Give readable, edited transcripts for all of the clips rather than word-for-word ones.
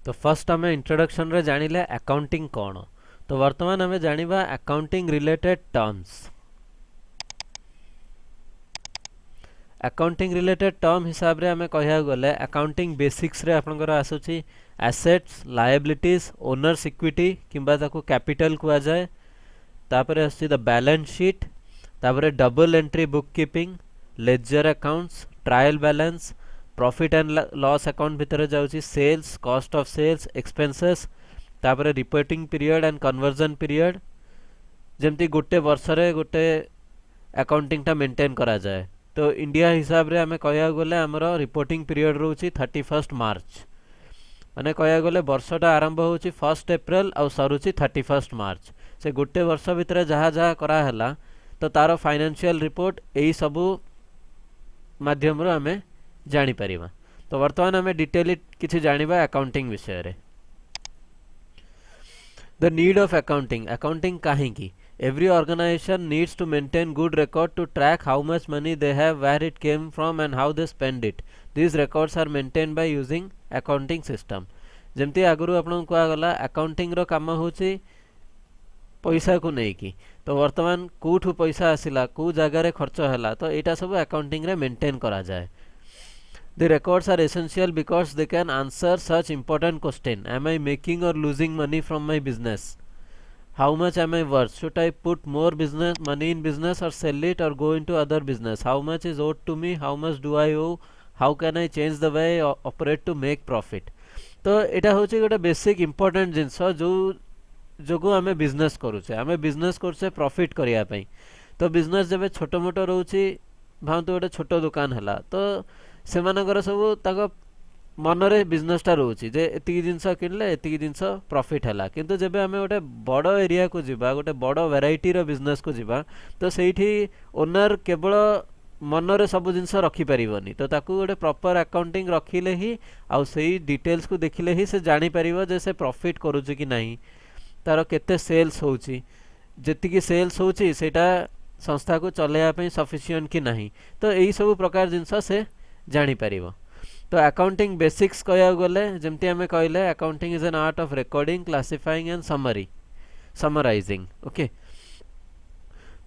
तो फर्स्ट आम इंट्रोडक्शन रे जानिले अकाउंटिंग कौन। तो वर्तमान आम जानिबा accounting related terms. Accounting related term हिसाब रे आम कहिया गले अकाउंटिंग बेसिक्स रे आपनकर आसुची एसेट्स लायबिलिटीज ओनर्स इक्विटी किंबा ताको कैपिटल कुआ जाए। तापरे आसुची द बैलेंस शीट, तापरे double entry book keeping, ledger accounts, trial balance, profit and loss account भितर जाउची sales, cost of sales, expenses, तापरे reporting period and conversion period. जेमती गोटे वर्ष रे गोटे अकाउंटिंग टा मेंटेन करा जाए। तो इंडिया हिसाब रे आमे कहया गले हमर रिपोर्टिंग पीरियड रोची 31 मार्च, माने कहया गले वर्षटा आरंभ होची 1 अप्रैल आ सरुची 31 मार्च। से गोटे वर्ष भितर जहाँ जहाँ करा हला तो तार फाइनेंशियल रिपोर्ट एई सबु माध्यम रो आमे जानी परिबा। तो वर्तमान आमे डिटेली किछि जानिबा अकाउंटिंग विषय रे। The need of accounting. Accounting kahinki? Every organization needs to maintain good record to track how much money they have, where it came from and how they spend it. These records are maintained by using accounting system. जेमती आगुरु आपन को गला accounting रो काम होची पैसा को नहीं की। तो वर्तमान कोठु पैसा आसिला को जगह रे खर्च हला तो एटा सब अकाउंटिंग रे मेंटेन करा जाए। The records are essential because they can answer such important question. Am I making or losing money from my business? How much am I worth? Should I put more business money in business or sell it or go into other business? How much is owed to me? How much do I owe? How can I change the way I operate to make profit? तो एटा होची गोटे basic important जिंस जो जोगु आमे business करूचे। आमे business करछे profit करिया पई। तो बिजनेस जबे छोटो मोटो रहउची भांतु गोटे छोटो दुकान हला तो सेमानकर सब ताको मनरे बिजनेसटा रोची जे एतिकी जिंस किनले एतिकी जिंस प्रॉफिट हला। किंतु जेबे आमे गोटे बड़ एरिया को जिबा गोटे बड़ वैरायटी रो बिजनेस को जिबा तो सेठी ओनर केवल मनरे सब जिंस रखी परिबनी। तो ताकू गोटे प्रॉपर अकाउंटिंग रखिले ही आ सेही डिटेल्स को देखिले ही से जानि परिबो जे से प्रॉफिट करूची कि नाही, तार केते सेल्स होउची, जेतिकी सेल्स होउची सेटा संस्था को चलेया पई सफिशिएंट कि नाही। तो एही सब प्रकार जिंस से जानी परिबो। तो अकाउंटिंग बेसिक्स कहया गले जेमती हमें कहले accounting is an art of recording classifying and summarising. Okay.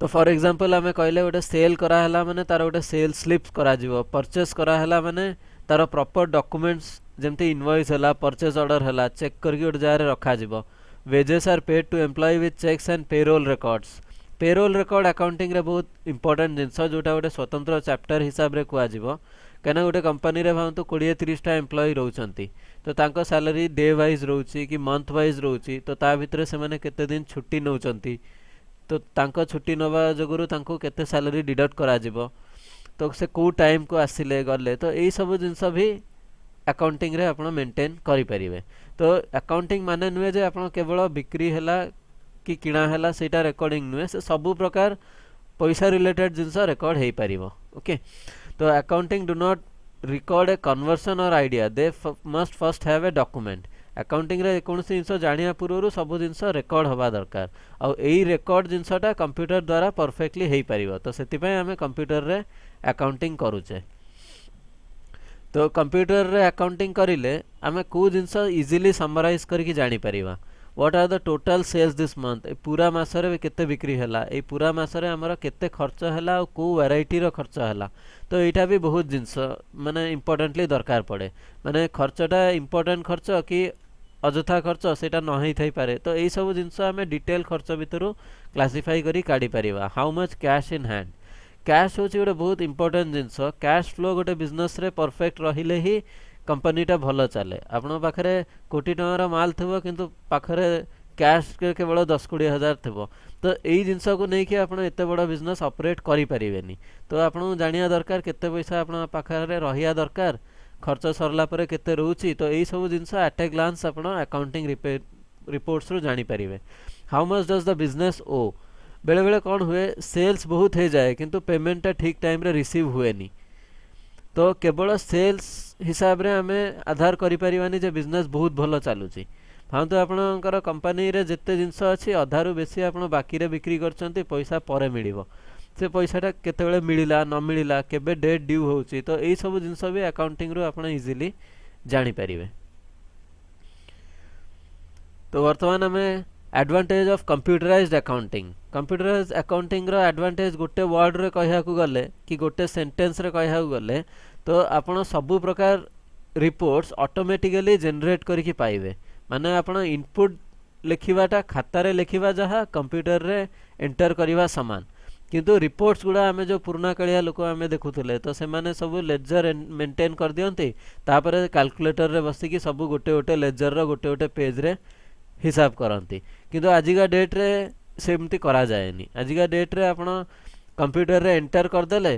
तो फॉर एग्जांपल हमें कहले गोटे सेल करा हला माने तार गोटे सेल स्लिप्स करा जिवो, परचेस करा हला माने तार प्रॉपर डॉक्यूमेंट्स जेमती इनवॉइस हला परचेस ऑर्डर हला चेक करके गोटे जगह रखा जिवो। Wages are paid to employ with cheques and payroll records. Payroll record accounting रे बहुत इंपोर्टेंट जिंस जोटा गोटे स्वतंत्र चैप्टर हिसाब रे कुआ जिवो। कहना गोटे कंपनी रे भावतु 20-30 टा एम्प्लॉय रहउचंती तो तांको सैलरी डे वाइज रहउची कि मंथ वाइज रहउची तो ता भितरे से माने केते दिन छुट्टी नउचंती तो तांको छुट्टी नवा जगरु तांको केते सैलरी डिडक्ट करा जिवो तो से को टाइम को आसिले गले तो एई सब जिंस भी अकाउंटिंग रे आपण मेंटेन करि परिबे। तो अकाउंटिंग माने नुए जे आपण केवल बिक्री हला कि किणा हला सेटा रिकॉर्डिंग नुए से सब प्रकार पैसा रिलेटेड जिंस रिकॉर्ड हेई परिबो। ओके। तो accounting do not record a conversion or idea they must first have a document. Accounting रे कोनसी जिंस जानिया पूर्व सब जिंस रिकॉर्ड हवा दरकार आ एई रिकॉर्ड जिंसटा कंप्यूटर द्वारा परफेक्टली हेई परिबो। तो सेति पय हमें कंप्यूटर रे अकाउंटिंग करूचे। तो कंप्यूटर रे अकाउंटिंग करिले हमें को जिंस इजीली समराइज करके जानि परिबा। What are the total sales this month, ए पूरा मासरे केते बिक्री हला, ए पूरा मासरे हमर केते खर्च हला और को वैरायटी रो खर्च हला। तो एटा भी बहुत जिंस माने इंपोर्टेंटली दरकार पड़े। माने खर्चटा इंपोर्टेंट खर्च कि अजथा खर्च सेटा न हेई थाई पारे। तो एई सब जिंस हमें डिटेल खर्च भितरु क्लासिफाई करी काढी परिबा। How much cash in hand, cash होची गोटे बहुत इंपोर्टेंट जिंस। कैश फ्लो गोटे बिजनेस रे परफेक्ट रहिले ही कंपनीटा भल चले। आपण पाखरे कोटी टंकार माल थबो किंतु पाखरे कैश के केवल 10-20 हजार थबो तो एई जिंस को नहीं कि आपण एते बड़ बिजनेस ऑपरेट करि परिबेनी। तो आपण जानिया दरकार केते पैसा आपण पाखरे रहिया दरकार, खर्च सरला परे केते रहउची। तो एई सब जिंस एट ए ग्लांस आपण अकाउंटिंग रिपोर्ट्स रो जानि परिबे। How much does the business owe, बेले बेले कौन हुए सेल्स बहुत हो जाए किंतु पेमेंट ठीक टाइम रे रिसीव हुएनी तो केवल सेल्स हिसाब रे हमें आधार करि परिबानी जे बिजनेस बहुत भलो चालुची। भांतु आपणकर कंपनी रे जेते जिंस अछि अधारु बेसी आपण बाकी रे बिक्री करचंती पैसा परे मिलिबो से पैसाटा केतेबेले मिलिला न मिलिला केबे डेट ड्यू होउची। तो एई सब जिंस भी अकाउंटिंग रो आपण इजीली जानि परिबे। तो वर्तमान आम एडवांटेज ऑफ कंप्यूटराइज्ड अकाउंटिंग रो एडवांटेज गोटे वर्ड रे कहया गले कि गोटे सेंटेंस रे कहया गले तो आपण सबु प्रकार रिपोर्ट्स ऑटोमेटिकली जनरेट करके पाइबे माने आपण इनपुट लिखिबाटा खातारे लिखिबा जहा कंप्यूटर रे एंटर करिवा समान किंतु रिपोर्ट्स गुड़ा आमे जो पुराना कालिया लोक आमे देखुले तो से माने सब लेजर मेंटेन कर दियंती तापर कैलकुलेटर रे बसिकी सब गोटे गोटे लेजर रो गोटे गोटे पेज रे हिसाब करती किंतु आजिका डेट रे सेमती करा जाएनी आजिका डेट रे आपण कंप्यूटर रे एंटर करदेले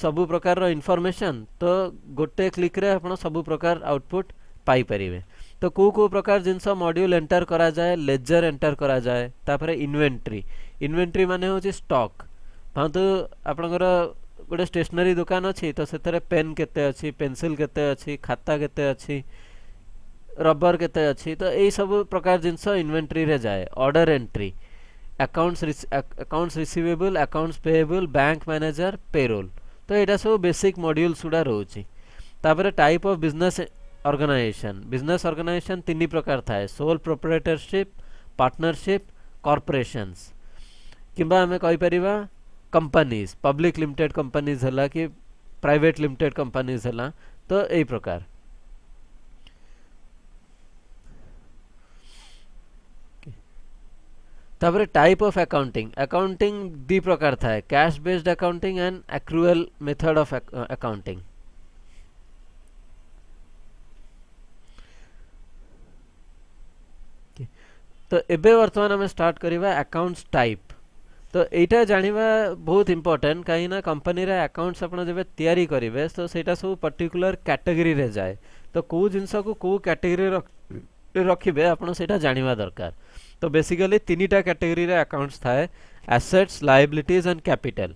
सबु प्रकार रो इन्फॉर्मेशन तो गोटे क्लिक रे आपण सबु प्रकार आउटपुट पाई परिवे तो को प्रकार जिनस मॉड्यूल एंटर करा जाए लेजर एंटर करा जाए तापर इन्वेंट्री माने होची स्टॉक भांतु आपनकर गोटे स्टेशनरी दुकान अच्छी तो से पेन केते अच्छी पेंसिल केते अच्छी खाता केते अच्छी रबर केते अच्छी तो यही सब प्रकार जिनस इन्वेंट्री रे जाए order entry accounts receivable accounts payable bank manager payroll तो यहाँ सब बेसिक मॉड्यूल्स गुड़ा रोचे तापर टाइप ऑफ बिजनेस ऑर्गेनाइजेशन तीन प्रकार थाए सोल प्रोप्राइटरशिप पार्टनरशिप कॉर्पोरेशंस किंबा आमे कहि परिबा कंपनीज पब्लिक लिमिटेड कंपनीज हला कि प्राइवेट लिमिटेड कंपनीज हला तो यही प्रकार तापर टाइप ऑफ अकाउंटिंग दी प्रकार थाए cash based accounting and accrual method of accounting तो एबे वर्तमान आम स्टार्ट करिबा अकाउंट्स टाइप तो एटा जानिबा बहुत इंपोर्टेंट कहीं ना कंपनी रे अकाउंट्स आपण जबे तैयारी करिवे तो सेटा सब पर्टिकुलर कैटेगरी रे जाए तो को जिंस को कैटेगरी रखिबे आपण सेटा जानिबा दरकार तो बेसिकली तीनटा कैटेगरी रे अकाउंट्स थाए assets liabilities and capital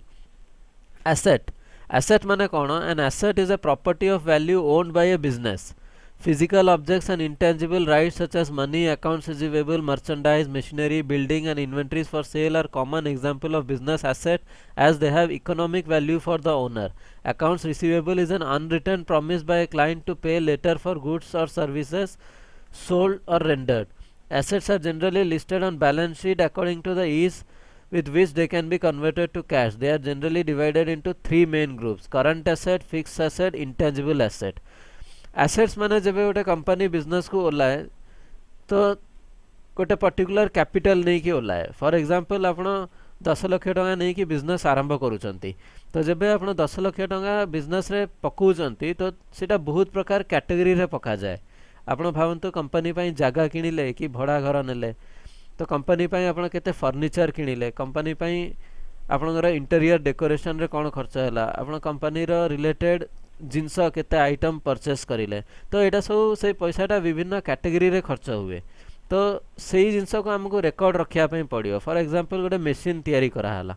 asset माने कोन an asset is a property of value owned by a business Physical objects and intangible rights such as money, accounts receivable, merchandise, machinery, building and inventories for sale are common example of business asset as they have economic value for the owner. Accounts receivable is an unwritten promise by a client to pay later for goods or services sold or rendered. Assets are generally listed on balance sheet according to the ease with which they can be converted to cash. They are generally divided into three main groups: current asset, fixed asset, intangible asset. Assets माने जब गोटे company business को ओलाए तो गोटे particular capital नहीं कि ओलाए for example आपण 10 लाख टका नहीं कि बिजनेस आरंभ करूचंती तो जब आपण 10 लाख टका बिजनेस रे पकाउचंती तो सेटा बहुत प्रकार कैटेगरी रे पका जाए आपण भावंतु कंपनी पई जागा किनिले कि भड़ा घर नेले तो कंपनी पई आपण केते फर्नीचर किनिले कंपनी पई आपणकर इंटीरियर डेकोरेशन रे कोन खर्च हैला आपण कंपनी रो रिलेटेड जिनस केते आइटम परचेस करिले तो एटा सब से पैसाटा विभिन्न कैटेगरी रे खर्च हुए तो सेही जिनस को हमको रिकॉर्ड रखिया पई पड़ियो फॉर एग्जांपल गोटे मशीन तयारी करा हला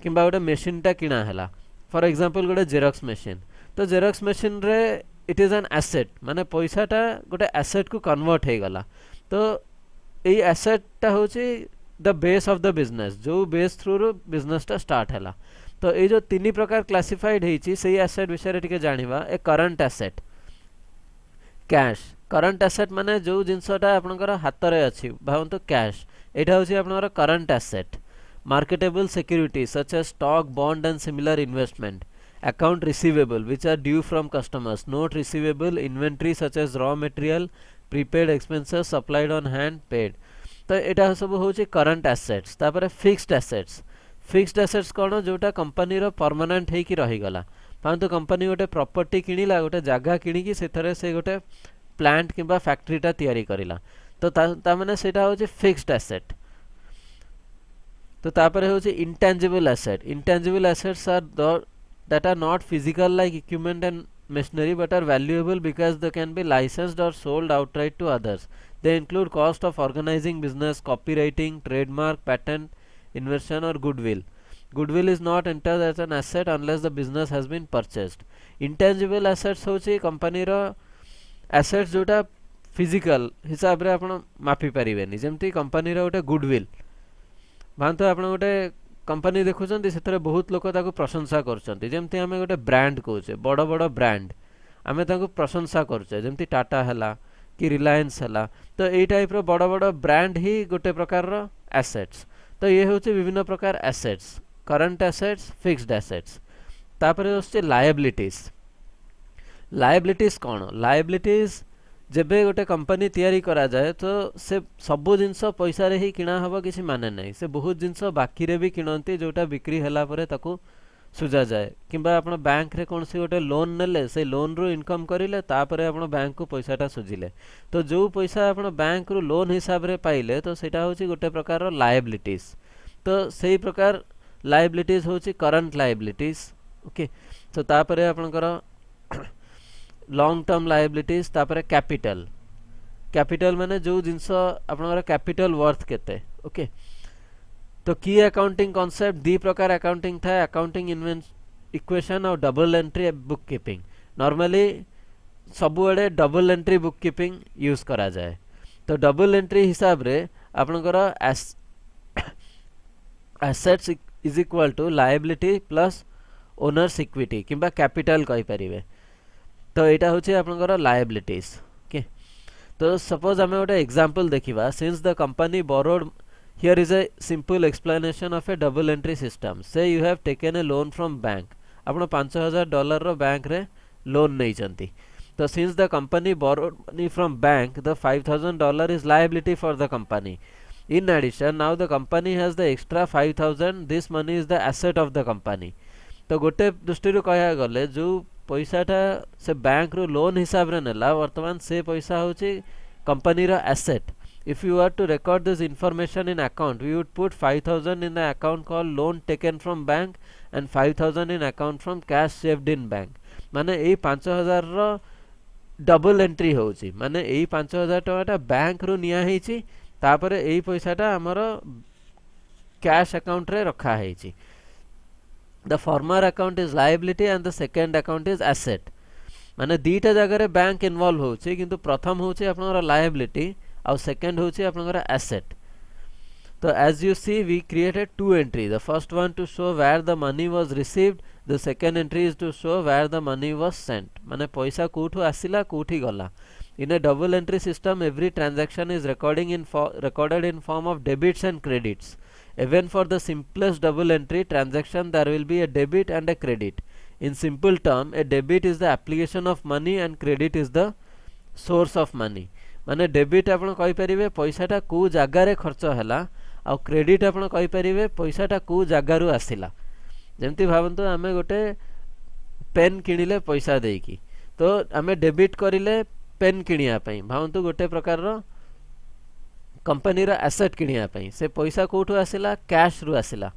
किंबा गोटे मशीन टा किना हला फॉर एग्जांपल गोटे जेरॉक्स मशीन तो जेरॉक्स मशीन रे इट इज एन एसेट माने पैसाटा गोटे एसेट को कन्वर्ट हे गला तो एई एसेट टा होची the base of the business जो बेस थ्रू रो बिजनेस टा स्टार्ट हला तो ये जो तीन प्रकार क्लासिफाइड होती से एसेट विषय टिके जानिबा ए current asset cash current asset माने जो जिनसटा आपनकर हाथ रे अछि भावंतु कैश एटा होछि आपनकर current asset marketable security such as stock bond and similar investment account receivable which are due from customers note receivable inventory such as raw material prepaid expenses supplied on hand paid तो एटा सब होछि current assets तापर fixed assets कौन जोटा company रो permanent है कि रहीगला परंतु कंपनी गोटे प्रॉपर्टी किनिला गोटे जगह किनिकी से गोटे प्लांट किंबा फैक्ट्रीटा तैयारी करिला तो ता माने सेटा होचे फिक्स्ड एसेट तो तापर होचे intangible assets are that are not physical like equipment and machinery but are valuable because they can be licensed or sold outright to others. They include cost of organizing business, copywriting, trademark, patent, invention or goodwill. Goodwill is not entered as an asset unless the business has been purchased. Intangible assets होची company रो assets जोटा physical हिसाब रे आपण मापी परिबेनी जेमती company रो गोटे goodwill भांतो आपण गोटे company देखुचंती सेतरे बहुत लोक ताको प्रशंसा करचंती जेमती आमे गोटे ब्रांड कहूचे बड़ बड़ ब्रांड आमे ताको प्रशंसा करचे जेमती टाटा हला कि रिलायंस है तो यही टाइप रो बड़ बड़ ब्रांड ही गोटे प्रकार एसेट्स। तो ये हूँ विभिन्न प्रकार assets, current assets, fixed assets. तापर आसছে लायबिलिटीज। लायबिलिटीज कौन? लायबिलिटीज जेबे गोटे कंपनी तैयारी करा जाए तो से सबु जिनस पैसा रे ही किणा हबो किसी माने नहीं। से बहुत जिनस बाकी रे भी किणती जोटा बिक्री हला परे ताकू सुझा जाए। किंबा आपण बैंक रे कौन सी गोटे लोन नेले से लोन रू इनकम करिले तापरे आपण बैंक को पैसाटा सुझिले। तो जो पैसा आपण बैंक रू लोन हिसाब रे पाइले तो सेटा होची गोटे प्रकार रो लायबिलिटीज। तो सही प्रकार लायबिलिटीज होची करंट लायबिलिटीज। ओके, तो तापरे आपनकर लॉन्ग टर्म लायबिलिटीज, तापरे कैपिटल। कैपिटल माने जो जिनस आपनकर कैपिटल वर्थ केते। ओके, तो की अकाउंटिंग कॉन्सेप्ट दी प्रकार अकाउंटिंग था, अकाउंटिंग इक्वेशन और double entry book keeping. Normally सबुआड़े double entry book keeping use करा जाए। तो डबल एंट्री हिसाब रे आपनकर assets is equal to liability plus owner's equity किंबा कैपिटल कहि परिबे। तो यहाँ हूँ आपनकर लायबिलिटीज। ओके, तो सपोज आम गोटे एग्जांपल देखिबा। Since the company borrowed, here is a simple explanation of a double entry system. Say you have taken a loan from bank. आपण $5000 रो बैंक रे लोन नहीं चंती। तो since the company borrowed money from bank, the $5000 is liability for the company. In addition now the company has the extra 5000, this money is the asset of the company. तो गोटे दृष्टि कह गले जो पैसाटा से बैंक रो लोन हिसाब रे नेला वर्तमान से पैसा होची कंपनी रो asset. If you are to record this information in account we would put 5000 in the account called loan taken from bank and 5000 in account from cash saved in bank. माने एई 5000 रो डबल एंट्री होची। माने एई 5000 Takata bank रो निया हेची, तापरे एई पैसाटा हमरो cash account रे रखा हेची। The former account is liability and the second account is asset। माने दीटा जगह रे बैंक इन्वॉल्व होची, किंतु प्रथम होची आपनकर लायबिलिटी और सेकंड होची आपनकर एसेट। तो as you see we created two entries, the first one to show where the money was received, the second entry is to show where the money was sent। माने पैसा कोठू आसिला कोठी गला। In a double entry system every transaction is recorded in form of debits and credits। Even for the simplest double entry transaction there will be a debit and a credit। In simple term a debit is the application of money and credit is the source of money। माने debit आपण कहि परिबे पैसाटा को जागा रे खर्च हला, आ credit आपण कहि परिबे पैसाटा को जागा रु आसिला। जेमति भावंतु आमे गोटे पेन किनिले पैसा देकी, तो आमे डेबिट करिले पेन किनिया पई, भावंतु गोटे प्रकार रो कंपनी रा एसेट किनिया पई से पैसा कोठू आसिला, कैश रु आसिला।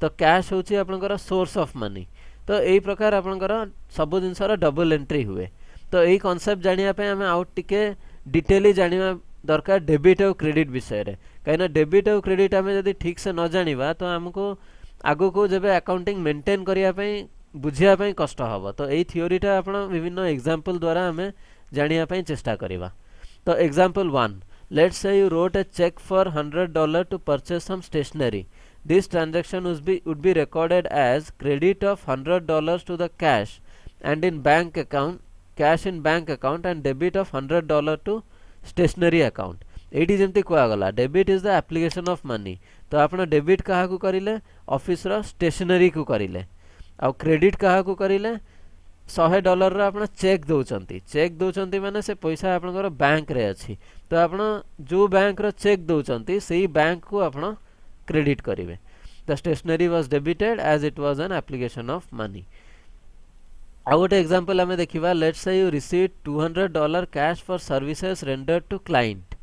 तो कैश होची आपनकर सोर्स ऑफ मनी। तो एई प्रकार आपनकर सब जिनसर डबल एंट्री हुए। तो एई कांसेप्ट जानिया पे हमें आउट टिके डिटेली जानिया दरकार डेबिट और क्रेडिट विषय रे। कहिना डेबिट और क्रेडिट हमें यदि ठीक से न जानिबा तो हमको आगो को जबे अकाउंटिंग मेंटेन करिया पई बुझिया पई कष्ट हबो। तो एई थ्योरीटा आपण विभिन्न एग्जांपल द्वारा हमें जानिया पई चेष्टा करिबा। तो example 1, let's say you wrote a check for $100 to purchase some stationery। This transaction would be recorded as credit of $100 to the cash and in bank account, cash in bank account and debit of $100 to stationery account। Eighty जेमती कुआ गला debit is the application of money. तो आपण debit कहा को करिले office रो stationery को करिले, आ credit कहा को करिले $100 रो आपण चेक दउचंती। चेक दउचंती माने से पैसा आपनकर बैंक रे अछि, तो आपण जो बैंक रो चेक दउचंती सेही बैंक को आपण क्रेडिट करिवे। The stationery was debited as it was an application of money. आ गोटे एग्जांपल हमें देखिबा। Let's say you receive $200 cash for services rendered to client.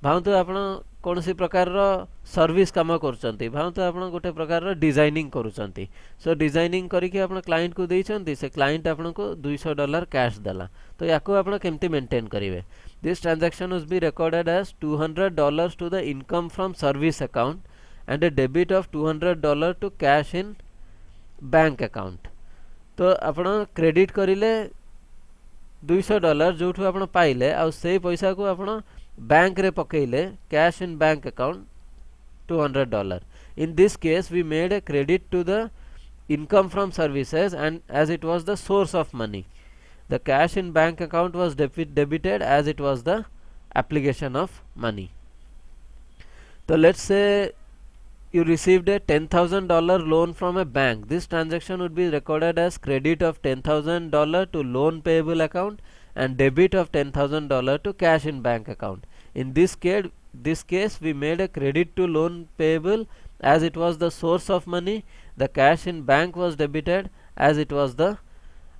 भावंतु आपण कोनसी प्रकार रो सर्विस काम करचंती, भावंतु आपण गोटे प्रकार रो डिजाइनिंग करूचंती। सो डिजाइनिंग करिके आपण क्लाइंट को देइचंती, से क्लाइंट आपण को $200 कैश देला। तो याको आपण केमती मेंटेन करिवे। This transaction will be recorded as $200 to the income from service account and a debit of $200 to cash in bank account. तो आपण क्रेडिट करिले $200 जोठू आपण पाइले, आ से पैसा को आपण बैंक रे पकेले cash in bank account $200। In this case we made a credit to the income from services and as it was the source of money, the cash in bank account was debited as it was the application of money. So let's say you received a $10,000 loan from a bank. This transaction would be recorded as credit of $10,000 to loan payable account and debit of $10,000 to cash in bank account. In this case we made a credit to loan payable as it was the source of money. The cash in bank was debited as it was the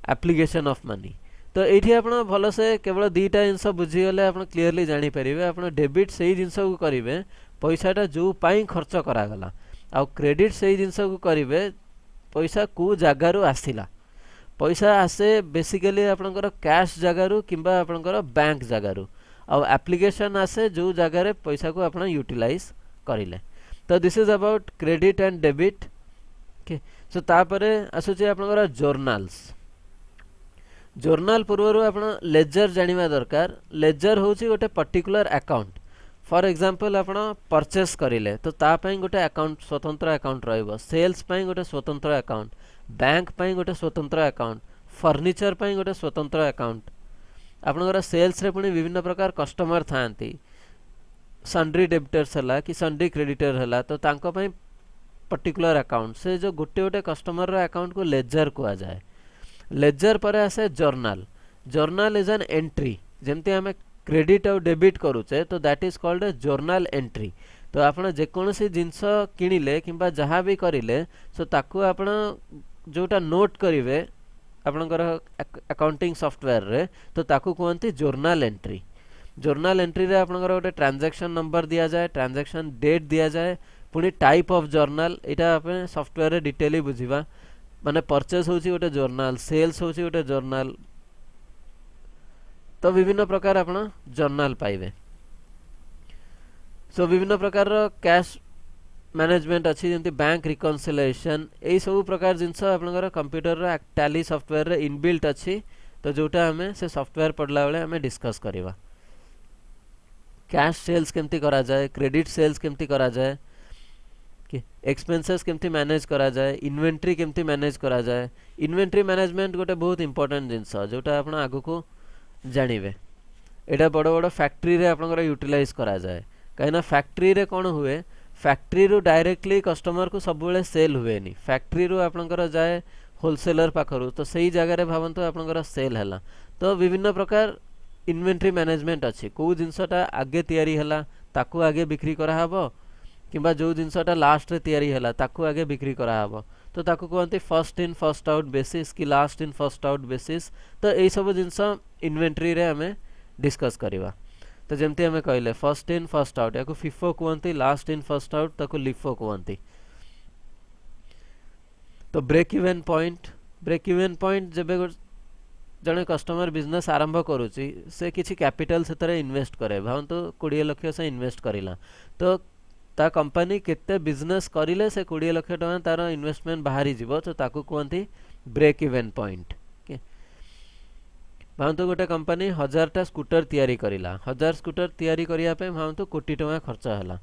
application of money. तो ये आप भल से केवल दीटा जिनस बुझीगले आप clearly जानीपर आप debit से जिनस को करेंगे पैसाटा जो पाई खर्च करागला आ क्रेडिट से जिनस को करेंगे पैसा को जगार आसला पैसा आसे बेसिकली आपंकर कैश जगार कि आपंकर बैंक जगार एप्लिकेशन आसे जो जगार पैसा को आप यूटिलाइज करें. तो this is about credit and debit. Okay so तापरे आसुची आपनकर जर्नाल्स. जर्नाल पूर्व आप लेजर जानिबा दरकार. लेजर होची गोटे पर्टिकुलर अकाउंट. फॉर एग्जांपल आप परचेस करिले तो तापाई गोटे अकाउंट स्वतंत्र अकाउंट रहइबो. सेल्स पाई गोटे स्वतंत्र अकाउंट, बैंक पाई गोटे स्वतंत्र अकाउंट, फर्निचर पाई गोटे स्वतंत्र अकाउंट. आपनकर सेल्स रे पुनी विभिन्न प्रकार कस्टमर थांती. सन्ड्री डेबिटर्स हला कि सन्ड्री क्रेडिटर हला तो तांको पाई पर्टिकुलर अकाउंट. से जो गोटे गोटे कस्टमर रो अकाउंट को लेजर कुआ जाए. लेजर पर आसे journal. Journal is an entry. जेमती आमे क्रेडिट और डेबिट करूचे तो that is called a journal entry. तो आपण जेकोसी जिनस किणिले किंबा जहाँ भी करिले सो ताकू आपण जोटा नोट करिवे आपणकर अकाउंटिंग सॉफ्टवेयर रे तो ताकू कहते जर्नल एंट्री. जर्नल एंट्री रे आपणकर गोटे ट्रांजैक्शन नंबर दिया जाए, ट्रांजैक्शन डेट दिया जाए, पुणी टाइप ऑफ जर्नल. यहाँ आप सॉफ्टवेयर रे डिटेली बुझीबा. माने परचेस होची गोटे जर्नल, सेल्स होची गोटे जर्नल. तो विभिन्न प्रकार आपण जर्नल पाइबे. सो विभिन्न प्रकार कैश मैनेजमेंट अच्छी जमी बैंक रिकनसिलेशन यही सब प्रकार जिनस आपनकर कंप्यूटर टैली सॉफ्टवेयर रे इनबिल्ट अच्छी. तो जोटा हमें से सॉफ्टवेयर पढ़ला बेले हमें डिस्कस करवा. कैश सेल्स केमती करा जाए, क्रेडिट सेल्स केमती करा जाए, कि एक्सपेंसेस केमती मैनेज करा जाए, इन्वेंट्री केमती मैनेज करा जाए. इन्वेंट्री मैनेजमेंट गोटे बहुत इंपोर्टेंट जिनस जोटा आप आगु को जानिबे. एटा बड़ बड़ फैक्ट्री रे आपनकर यूटिलाइज करा जाए. कहीं फैक्ट्री रे कौन हुए, फैक्ट्री रू डायरेक्टली कस्टमर को सब बेले सेल हुए नहीं. फैक्ट्री रू आपनकर जाए होलसेलर पाखरु तो सही जगह भावतु आपनकर सेल हैला. तो विभिन्न प्रकार इन्वेंट्री मैनेजमेंट अच्छी. कौ जिनसटा आगे तैयारी हैला ताकू आगे बिक्री करा हबो किंबा जो जिनसटा लास्ट रे तैयारी हैला ताकू आगे बिक्री करा हबो. तो ताकू कहते first in first out basis कि last in first out basis. तो यही सब जिनस इन्वेंट्री रे हमें डिस्कस करवा. तो जमती हमें कहले फर्स्ट इन फर्स्ट आउट या फिफो कहते, लास्ट इन फर्स्ट आउट ताकू लिफो कहते. तो break even point. Break even point जब जड़े कस्टमर बिजनेस आरंभ करुच्ची से किसी कैपिटल से इन्वेस्ट करे. भावतु 20 लाख से इन्वेस्ट करिला तो ता कंपनी केते बिजनेस करिले से 20 लाख टका तार इन्वेस्टमेंट बाहरी जीवो. तो ताकू कहते ब्रेक इवेन पॉइंट. भावतु गोटे कंपनी 1000टा स्कूटर तैयारी करिला. 1000 स्कूटर तैयारी करिया पे भावतु कोटी टका खर्च हैला.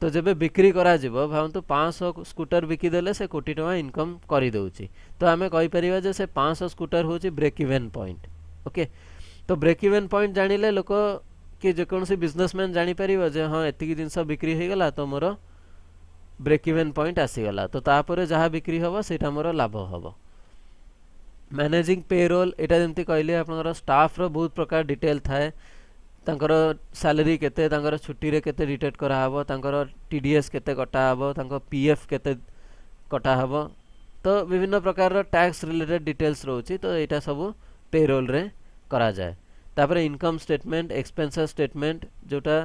तो जब बिक्री करा जिवो भावतु 500 स्कूटर बिकिदेले से कोटी टका इनकम करि दउची. तो आमे कहि परिबा जे से 500 स्कूटर होची ब्रेक इवेन पॉइंट. ओके तो ब्रेक इवेन पॉइंट जानिले लोक कि जेकोसी बिजनेसमैन जानि परिबो जे हां एतिकी जिंस बिक्री हो गला तो मोर ब्रेक इवेन पॉइंट आसीगला. तो तापरे जहाँ बिक्री हबो सेटा मोर लाभ हबो. मैनेजिंग पेरोल एटा जमती कहले आपनकर स्टाफ रो बहुत प्रकार डिटेल थाए. तांकर सैलरी केते, तांकर छुट्टी रे केते रिटेट करा हबो, तांकर टीडीएस केते कटा हबो, तांकर पीएफ केते कटा हबो. तो विभिन्न प्रकार टैक्स रिलेटेड डिटेल्स रोची. तो एटा सब पेरोल रे करा जाए. तापर इनकम स्टेटमेंट, एक्सपेंसेस स्टेटमेंट जोटा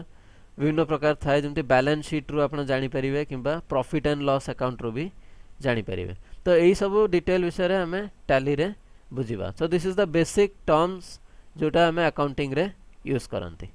विभिन्न प्रकार थाए जमती बैलेंस शीट रू आपण जानि परिबे किंबा प्रॉफिट एंड लॉस अकाउंट रू भी जानि परिबे. तो यही सब डिटेल विषय रे हमें टैली रे बुझिबा. So this is the basic terms जोटा हमें अकाउंटिंग रे यूज करंती.